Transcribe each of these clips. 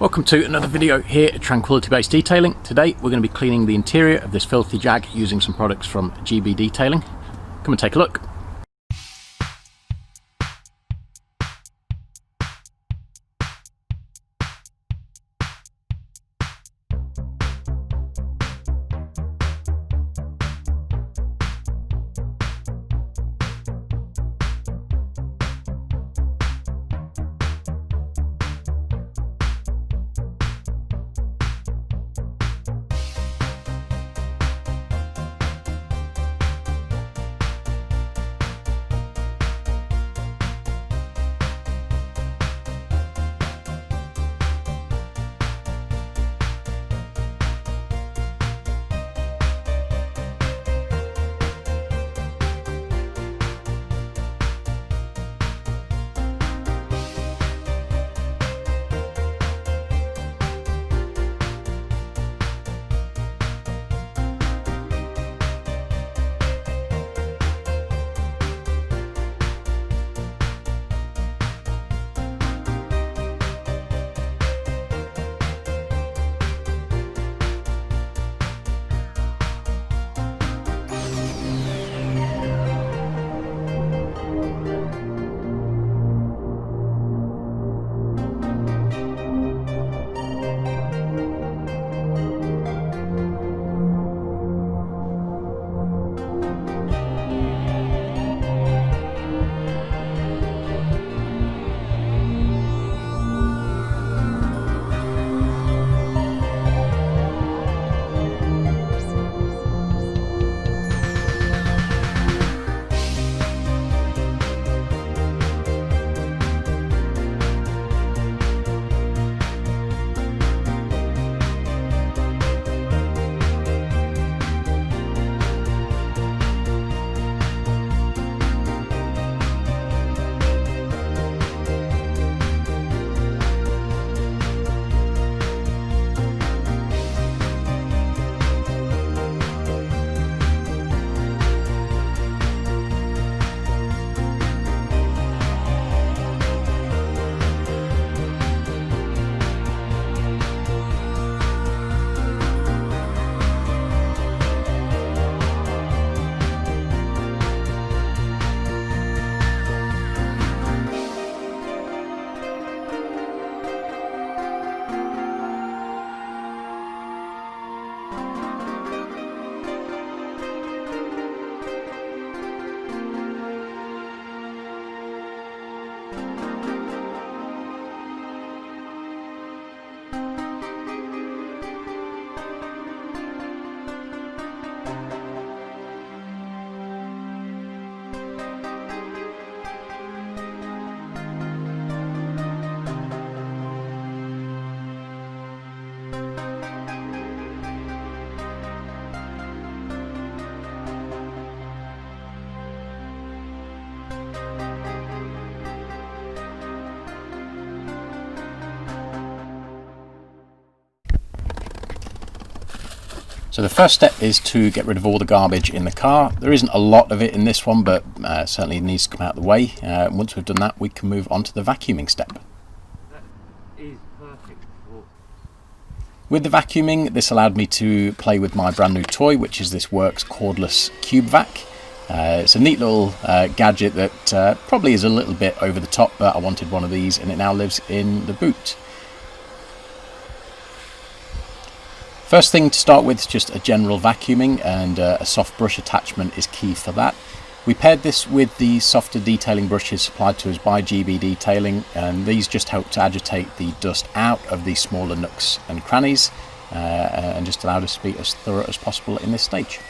Welcome to another video here at Tranquility Based Detailing. Today we're going to be cleaning the interior of this filthy Jag using some products from GB Detailing. Come and take a look. So the first step is to get rid of all the garbage in the car. There isn't a lot of it in this one, but certainly it needs to come out of the way. Once we've done that, we can move on to the vacuuming step. That is perfect. With the vacuuming, this allowed me to play with my brand new toy, which is this Works cordless cube vac. It's a neat little gadget that probably is a little bit over the top, but I wanted one of these and it now lives in the boot. First thing to start with is just a general vacuuming, and a soft brush attachment is key for that. We paired this with the softer detailing brushes supplied to us by GB Detailing, and these just help to agitate the dust out of the smaller nooks and crannies and just allowed us to be as thorough as possible in this stage.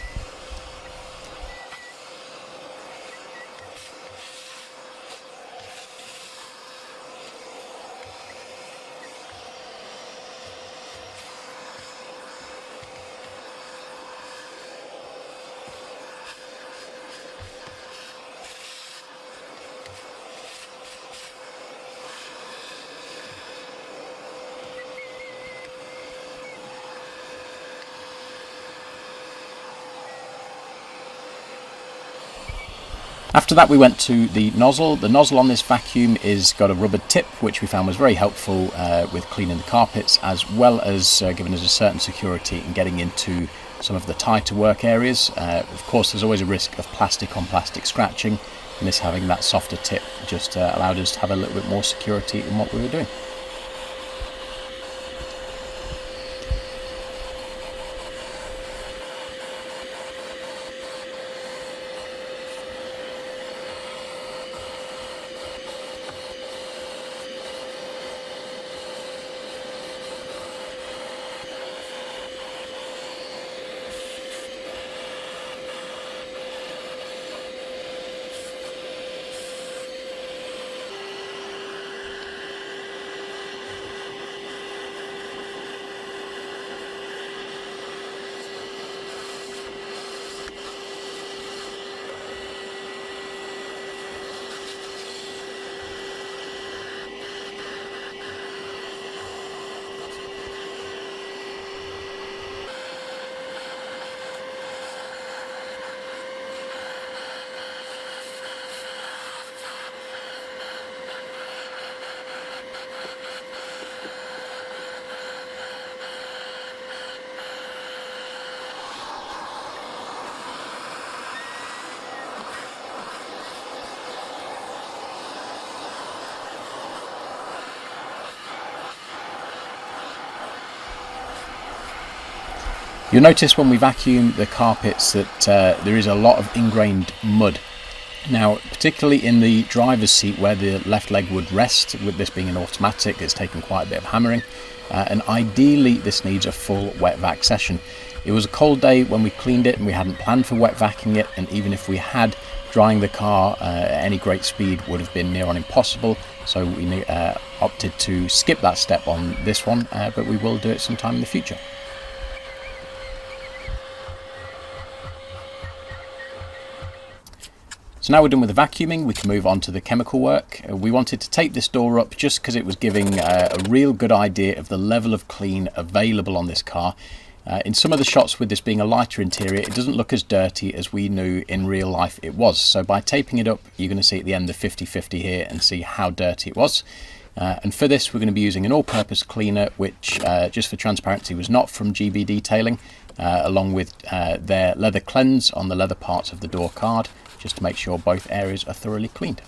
After that we went to the nozzle. The nozzle on this vacuum is got a rubber tip, which we found was very helpful with cleaning the carpets, as well as giving us a certain security in getting into some of the tighter work areas. Of course there's always a risk of plastic on plastic scratching, and this having that softer tip just allowed us to have a little bit more security in what we were doing. You'll notice when we vacuum the carpets that there is a lot of ingrained mud. Now, particularly in the driver's seat where the left leg would rest, with this being an automatic, it's taken quite a bit of hammering, and ideally this needs a full wet vac session. It was a cold day when we cleaned it and we hadn't planned for wet vacuuming it, and even if we had, drying the car at any great speed would have been near on impossible, so we opted to skip that step on this one, but we will do it sometime in the future. So now we're done with the vacuuming, we can move on to the chemical work. We wanted to tape this door up just because it was giving a real good idea of the level of clean available on this car. In some of the shots with this being a lighter interior, it doesn't look as dirty as we knew in real life it was. So by taping it up, you're going to see at the end the 50-50 here and see how dirty it was. And for this, we're going to be using an all-purpose cleaner, which, just for transparency, was not from GB Detailing, along with their leather cleanse on the leather parts of the door card, just to make sure both areas are thoroughly cleaned.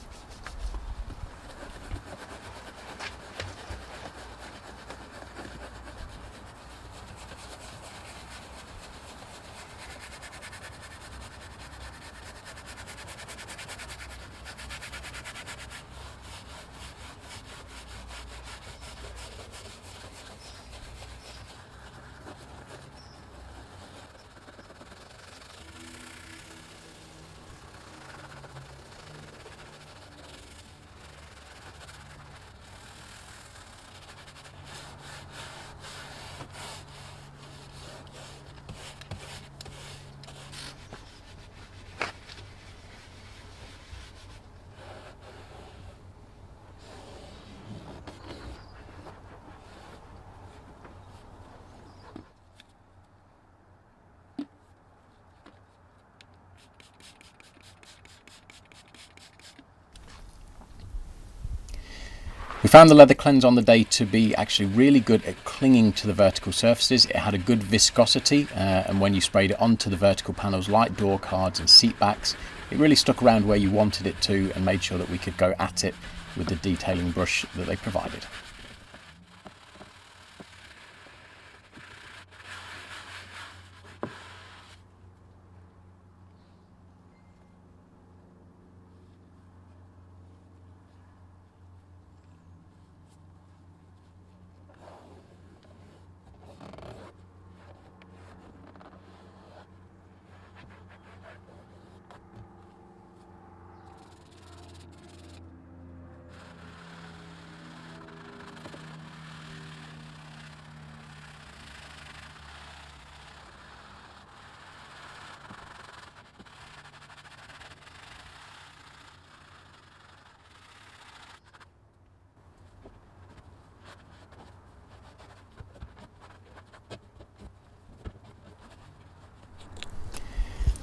We found the leather cleanse on the day to be actually really good at clinging to the vertical surfaces. It had a good viscosity, and when you sprayed it onto the vertical panels like door cards and seat backs, it really stuck around where you wanted it to and made sure that we could go at it with the detailing brush that they provided.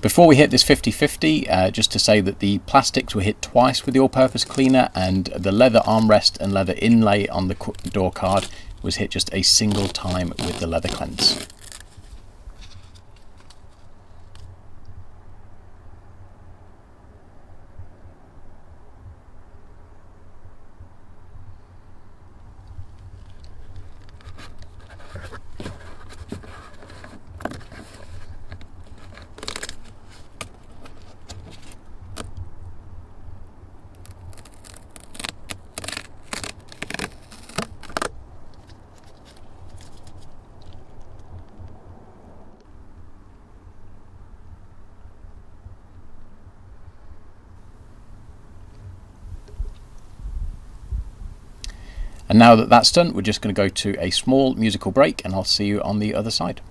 Before we hit this 50-50, just to say that the plastics were hit twice with the all-purpose cleaner, and the leather armrest and leather inlay on the door card was hit just a single time with the leather cleanse. And now that that's done, we're just going to go to a small musical break, and I'll see you on the other side.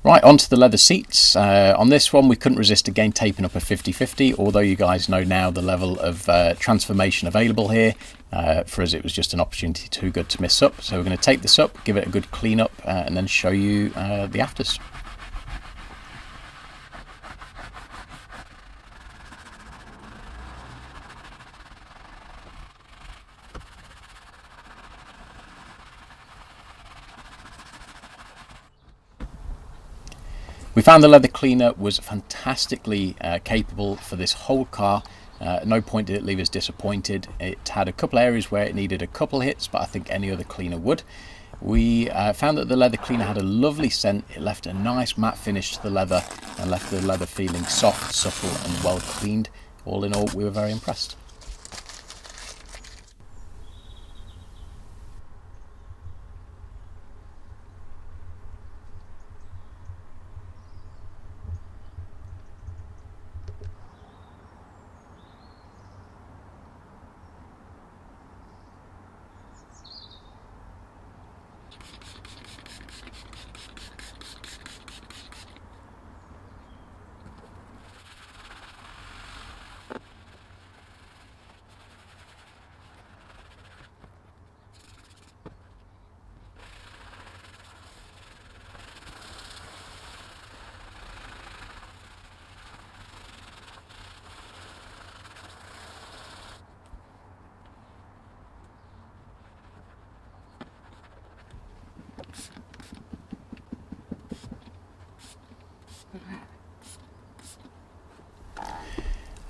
Right, onto the leather seats. On this one we couldn't resist again taping up a 50-50, although you guys know now the level of transformation available here. For us it was just an opportunity too good to miss up, so we're going to tape this up, give it a good clean up, and then show you the afters. We found the leather cleaner was fantastically capable for this whole car. At no point did it leave us disappointed. It had a couple areas where it needed a couple hits, but I think any other cleaner would. We found that the leather cleaner had a lovely scent. It left a nice matte finish to the leather and left the leather feeling soft, supple and well cleaned. All in all, we were very impressed.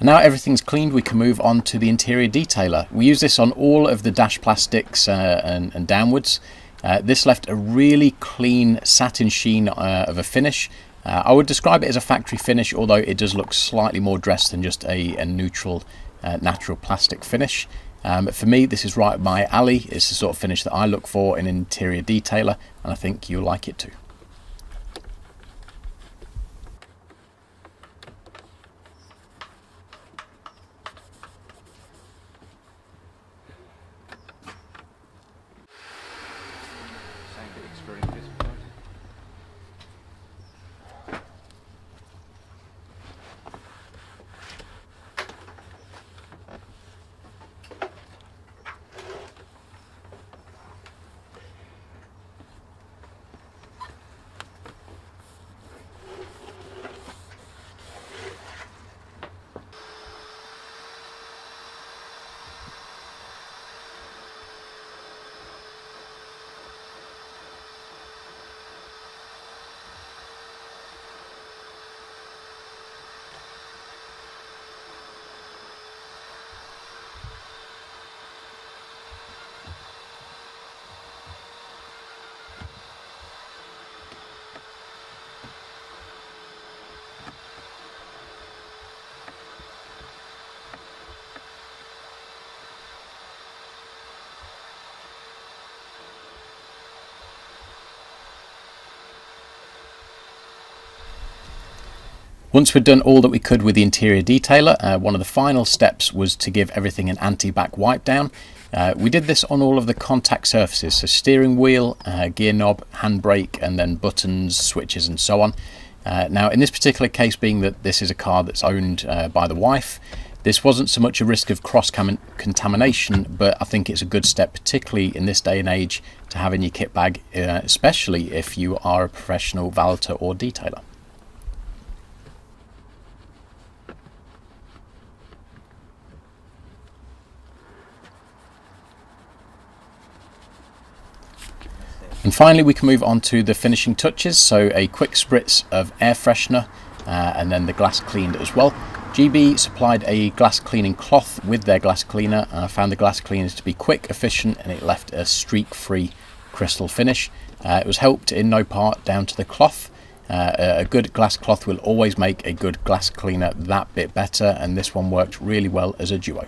And now everything's cleaned, we can move on to the interior detailer. We use this on all of the dash plastics and downwards. This left a really clean satin sheen of a finish. I would describe it as a factory finish, although it does look slightly more dressed than just a neutral natural plastic finish. For me, this is right up my alley. It's the sort of finish that I look for in an interior detailer, and I think you'll like it too. Once we'd done all that we could with the interior detailer, one of the final steps was to give everything an anti-back wipe down. We did this on all of the contact surfaces, so steering wheel, gear knob, handbrake, and then buttons, switches, and so on. Now, in this particular case, being that this is a car that's owned by the wife, this wasn't so much a risk of cross-contamination, but I think it's a good step, particularly in this day and age, to have in your kit bag, especially if you are a professional valeter or detailer. And finally, we can move on to the finishing touches, so a quick spritz of air freshener and then the glass cleaned as well. GB supplied a glass cleaning cloth with their glass cleaner, and I found the glass cleaners to be quick, efficient, and it left a streak-free crystal finish. It was helped in no part down to the cloth. A good glass cloth will always make a good glass cleaner that bit better, and this one worked really well as a duo.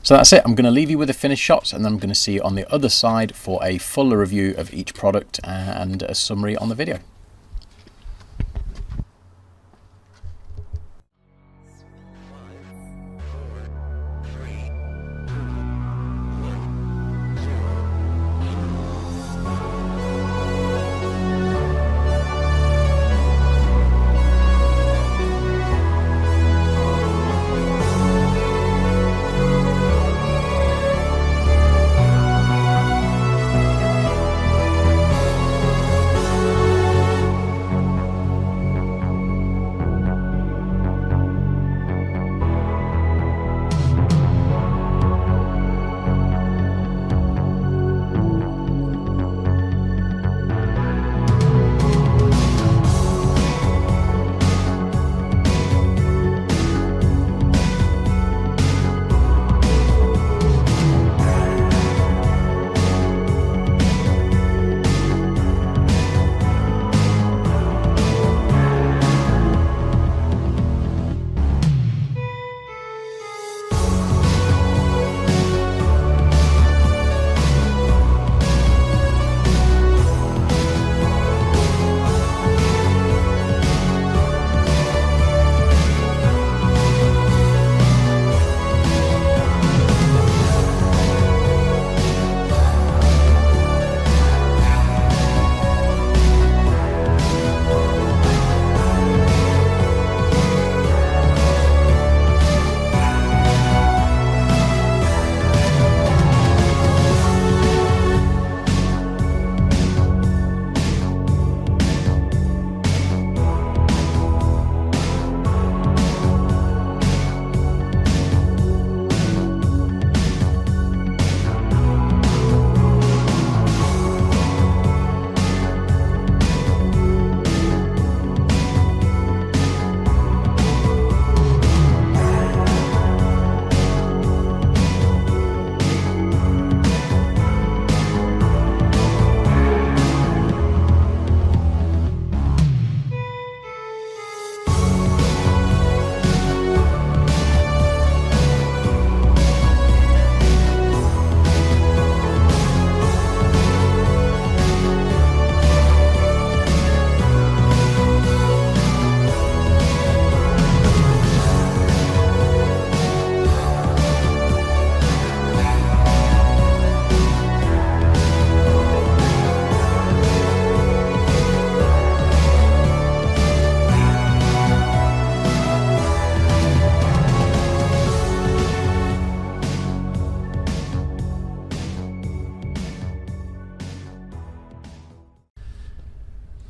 So that's it. I'm going to leave you with the finished shots, and then I'm going to see you on the other side for a fuller review of each product and a summary on the video.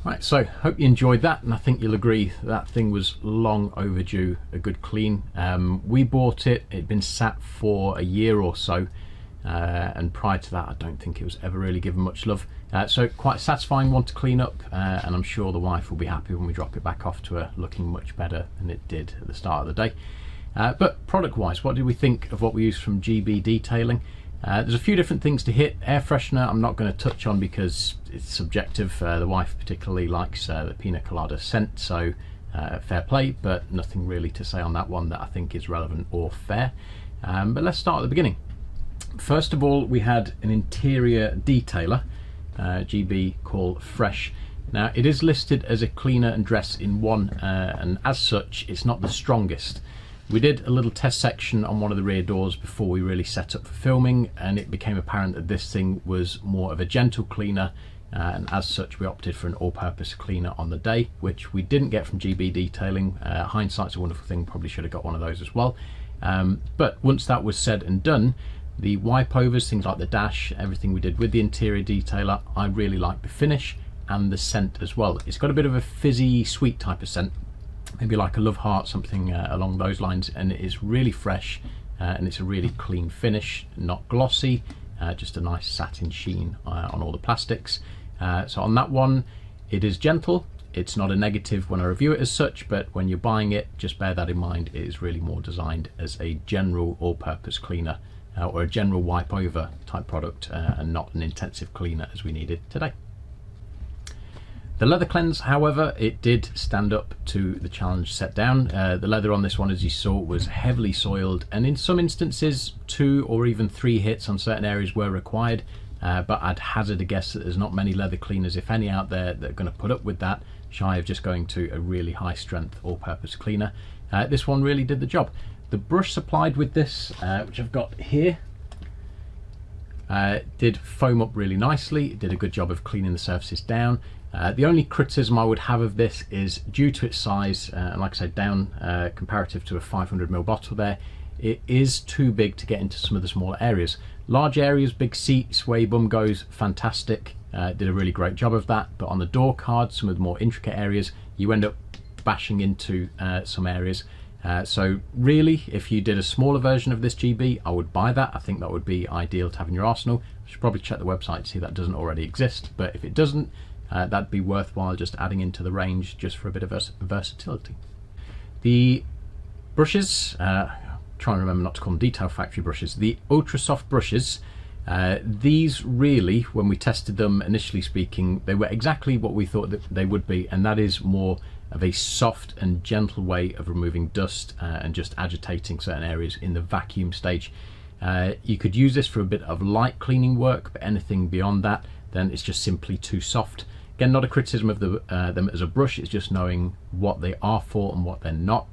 Right, so hope you enjoyed that, and I think you'll agree that thing was long overdue a good clean. We bought it, it'd been sat for a year or so, and prior to that I don't think it was ever really given much love. So quite a satisfying one to clean up, and I'm sure the wife will be happy when we drop it back off to her looking much better than it did at the start of the day. But product wise, what did we think of what we used from GB Detailing? There's a few different things to hit. Air freshener I'm not going to touch on because it's subjective. The wife particularly likes the pina colada scent, so fair play, but nothing really to say on that one that I think is relevant or fair. But let's start at the beginning. First of all, we had an interior detailer, GB called Fresh. Now it is listed as a cleaner and dress in one, and as such it's not the strongest. We did a little test section on one of the rear doors before we really set up for filming, and it became apparent that this thing was more of a gentle cleaner, and as such we opted for an all-purpose cleaner on the day, which we didn't get from GB Detailing. Hindsight's a wonderful thing, probably should have got one of those as well. But once that was said and done, the wipe overs, things like the dash, everything we did with the interior detailer, I really like the finish and the scent as well. It's got a bit of a fizzy sweet type of scent, maybe like a Love Heart, something along those lines, and it is really fresh, and it's a really clean finish, not glossy, just a nice satin sheen on all the plastics. So on that one, it is gentle. It's not a negative when I review it as such, but when you're buying it, just bear that in mind. It is really more designed as a general all-purpose cleaner, or a general wipe over type product, and not an intensive cleaner as we needed today. The leather cleanse, however, it did stand up to the challenge set down. The leather on this one, as you saw, was heavily soiled, and in some instances 2 or even 3 hits on certain areas were required, but I'd hazard a guess that there's not many leather cleaners, if any, out there that are going to put up with that, shy of just going to a really high strength all-purpose cleaner. This one really did the job. The brush supplied with this, which I've got here, did foam up really nicely. It did a good job of cleaning the surfaces down. The only criticism I would have of this is due to its size, and like I said, down comparative to a 500ml bottle there, it is too big to get into some of the smaller areas. Large areas, big seats, where your bum goes, fantastic. Did a really great job of that, but on the door card, some of the more intricate areas, you end up bashing into some areas. So really, if you did a smaller version of this GB, I would buy that. I think that would be ideal to have in your arsenal. I should probably check the website to see that doesn't already exist, but if it doesn't, that'd be worthwhile just adding into the range just for a bit of versatility. The brushes, try and remember not to call them Detail Factory brushes, the ultra soft brushes, these really, when we tested them initially speaking, they were exactly what we thought that they would be, and that is more of a soft and gentle way of removing dust and just agitating certain areas in the vacuum stage. You could use this for a bit of light cleaning work, but anything beyond that, then it's just simply too soft. Again, not a criticism of them as a brush, it's just knowing what they are for and what they're not.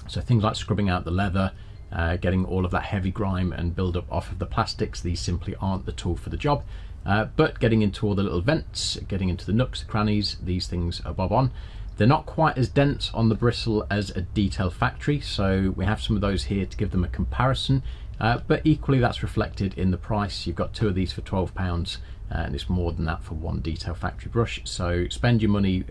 So things like scrubbing out the leather, getting all of that heavy grime and build up off of the plastics, these simply aren't the tool for the job. But getting into all the little vents, getting into the nooks, the crannies, these things are bob on. They're not quite as dense on the bristle as a Detail Factory, so we have some of those here to give them a comparison, but equally that's reflected in the price. You've got 2 of these for £12, and it's more than that for one Detail Factory brush. So spend your money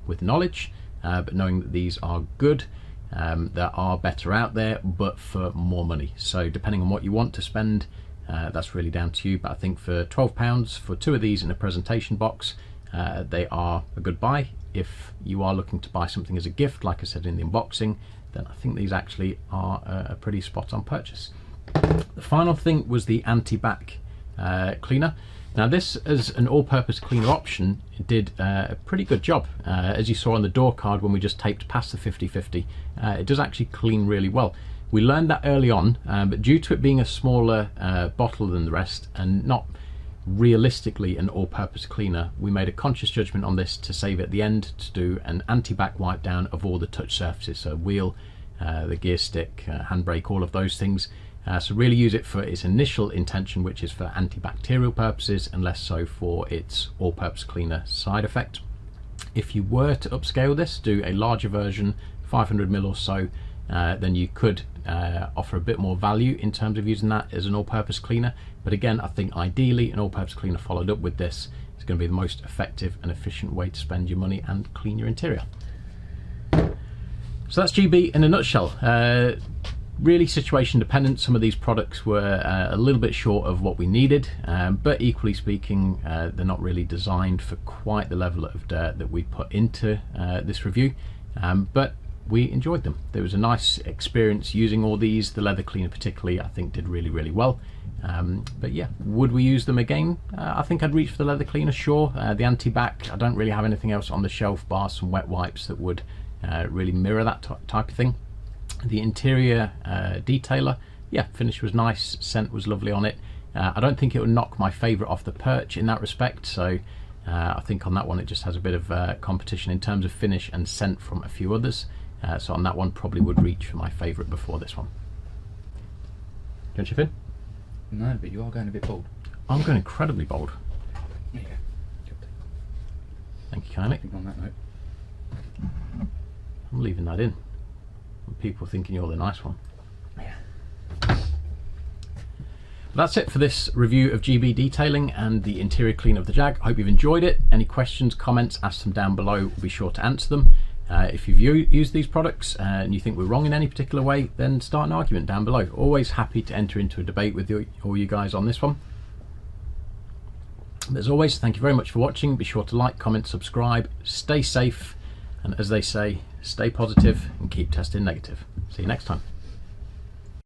with knowledge, but knowing that these are good. There are better out there, but for more money. So depending on what you want to spend, that's really down to you. But I think for £12 for 2 of these in a presentation box, they are a good buy. If you are looking to buy something as a gift, like I said in the unboxing, then I think these actually are a pretty spot on purchase. The final thing was the AntiBack cleaner. Now this, as an all-purpose cleaner option, did a pretty good job. As you saw on the door card when we just taped past the 50/50, it does actually clean really well. We learned that early on, but due to it being a smaller bottle than the rest and not realistically an all-purpose cleaner, we made a conscious judgment on this to save at the end to do an anti-back wipe down of all the touch surfaces, so wheel, the gear stick, handbrake, all of those things. So really use it for its initial intention, which is for antibacterial purposes, and less so for its all-purpose cleaner side effect. If you were to upscale this, do a larger version, 500ml or so, then you could offer a bit more value in terms of using that as an all-purpose cleaner. But again, I think ideally an all-purpose cleaner followed up with this is going to be the most effective and efficient way to spend your money and clean your interior. So that's GB in a nutshell. Really situation dependent. Some of these products were a little bit short of what we needed, but equally speaking, they're not really designed for quite the level of dirt that we put into this review, but we enjoyed them. There was a nice experience using all these. The leather cleaner particularly, I think, did really well. But yeah, would we use them again? I think I'd reach for the leather cleaner, sure. The AntiBack, I don't really have anything else on the shelf bar some wet wipes that would really mirror that type of thing. The interior detailer, yeah, finish was nice, scent was lovely on it. I don't think it would knock my favourite off the perch in that respect, so I think on that one it just has a bit of competition in terms of finish and scent from a few others. So on that one probably would reach for my favourite before this one. Do you want to chip in? No, but you are going a bit bold. I'm going incredibly bold. Yeah. Thank you kindly. I think on that note, I'm leaving that in. People thinking you're the nice one. yeah. That's it for this review of GB detailing and the interior clean of the Jag. I hope you've enjoyed it. Any questions, comments, ask them down below. We'll be sure to answer them. If you've used these products and you think we're wrong in any particular way, then start an argument down below. Always happy to enter into a debate with all you guys on this one. But as always, thank you very much for watching. Be sure to like, comment, subscribe, stay safe, and as they say, stay positive and keep testing negative. See you next time.